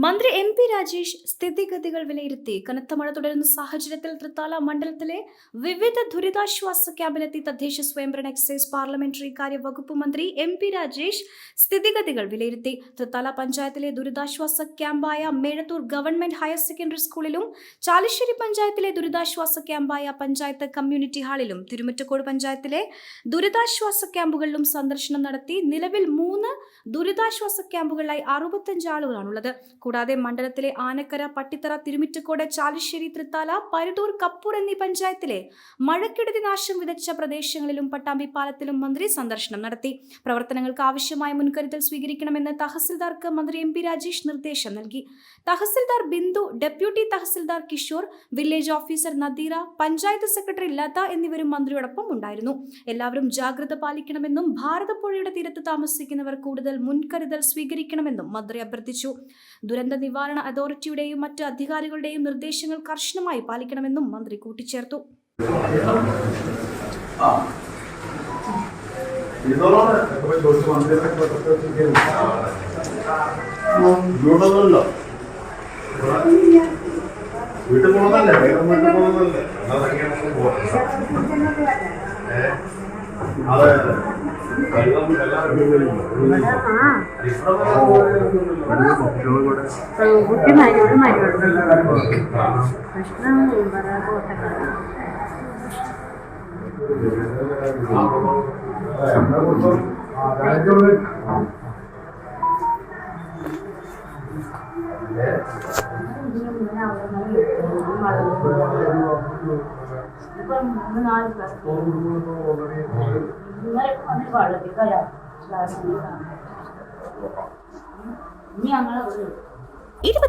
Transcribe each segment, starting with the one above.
മന്ത്രി MP രാജേഷ് സ്ഥിതിഗതികൾ വിലയിരുത്തി. കനത്ത മഴ തുടരുന്ന സാഹചര്യത്തിൽ തൃത്താല മണ്ഡലത്തിലെ വിവിധ ദുരിതാശ്വാസ ക്യാമ്പിലെത്തി തദ്ദേശ സ്വയംഭരണ എക്സൈസ് പാർലമെന്ററി കാര്യ വകുപ്പ് മന്ത്രി MP രാജേഷ് സ്ഥിതിഗതികൾ വിലയിരുത്തി. തൃത്താല പഞ്ചായത്തിലെ ദുരിതാശ്വാസ ക്യാമ്പായ മേഴത്തൂർ ഗവൺമെന്റ് ഹയർ സെക്കൻഡറി സ്കൂളിലും ചാലിശ്ശേരി പഞ്ചായത്തിലെ ദുരിതാശ്വാസ ക്യാമ്പായ പഞ്ചായത്ത് കമ്മ്യൂണിറ്റി ഹാളിലും തിരുമിറ്റക്കോട് പഞ്ചായത്തിലെ ദുരിതാശ്വാസ ക്യാമ്പുകളിലും സന്ദർശനം നടത്തി. നിലവിൽ 3 ദുരിതാശ്വാസ ക്യാമ്പുകളിലായി 65 ആളുകളാണുള്ളത്. കൂടാതെ മണ്ഡലത്തിലെ ആനക്കര, പട്ടിത്തറ, തിരുമിറ്റക്കോട്, ചാലിശ്ശേരി, തൃത്താല, പരുതൂർ, കപ്പൂർ എന്നീ പഞ്ചായത്തിലെ മഴക്കെടുതി നാശം വിതച്ച പ്രദേശങ്ങളിലും പട്ടാമ്പി പാലത്തിലും മന്ത്രി സന്ദർശനം നടത്തി. പ്രവർത്തനങ്ങൾക്ക് ആവശ്യമായ മുൻകരുതൽ സ്വീകരിക്കണമെന്ന് തഹസിൽദാർക്ക് മന്ത്രി MP രാജേഷ് നിർദ്ദേശം നൽകി. Tahsildar Bindu, deputy tahsildar Kishore, village officer Nadeera, panchayat secretary Latha എന്നിവരും മന്ത്രിയോടൊപ്പം ഉണ്ടായിരുന്നു. എല്ലാവരും ജാഗ്രത പാലിക്കണമെന്നും ഭാരതപ്പുഴയുടെ തീരത്ത് താമസിക്കുന്നവർ കൂടുതൽ മുൻകരുതൽ സ്വീകരിക്കണമെന്നും മന്ത്രി അഭ്യർത്ഥിച്ചു. ദുരന്ത നിവാരണ അതോറിറ്റിയുടെയും മറ്റ് അധികാരികളുടെയും നിർദ്ദേശങ്ങൾ കർശനമായി പാലിക്കണമെന്നും മന്ത്രി കൂട്ടിച്ചേർത്തു.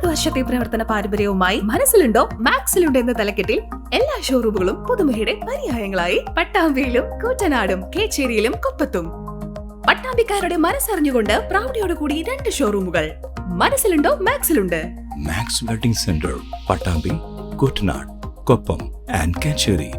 വർഷത്തെ പ്രവർത്തന പാരമ്പര്യവുമായി മനസ്സിലുണ്ടോ മാക്സിലുണ്ടോ എന്ന തലക്കെട്ടിൽ എല്ലാ ഷോറൂമുകളും പുതുമയുടെ പര്യായങ്ങളായി പട്ടാമ്പിയിലും കൂറ്റനാടും കേച്ചേരിയിലും കൊപ്പത്തും. പട്ടാമ്പിക്കാരുടെ മനസ്സറിഞ്ഞുകൊണ്ട് പ്രൗഢിയോടുകൂടി 2 ഷോറൂമുകൾ. മനസ്സിലുണ്ടോ മാക്സിലുണ്ട്. Max wedding centre, Pattambi, Koottanad, Koppam and Kecheri.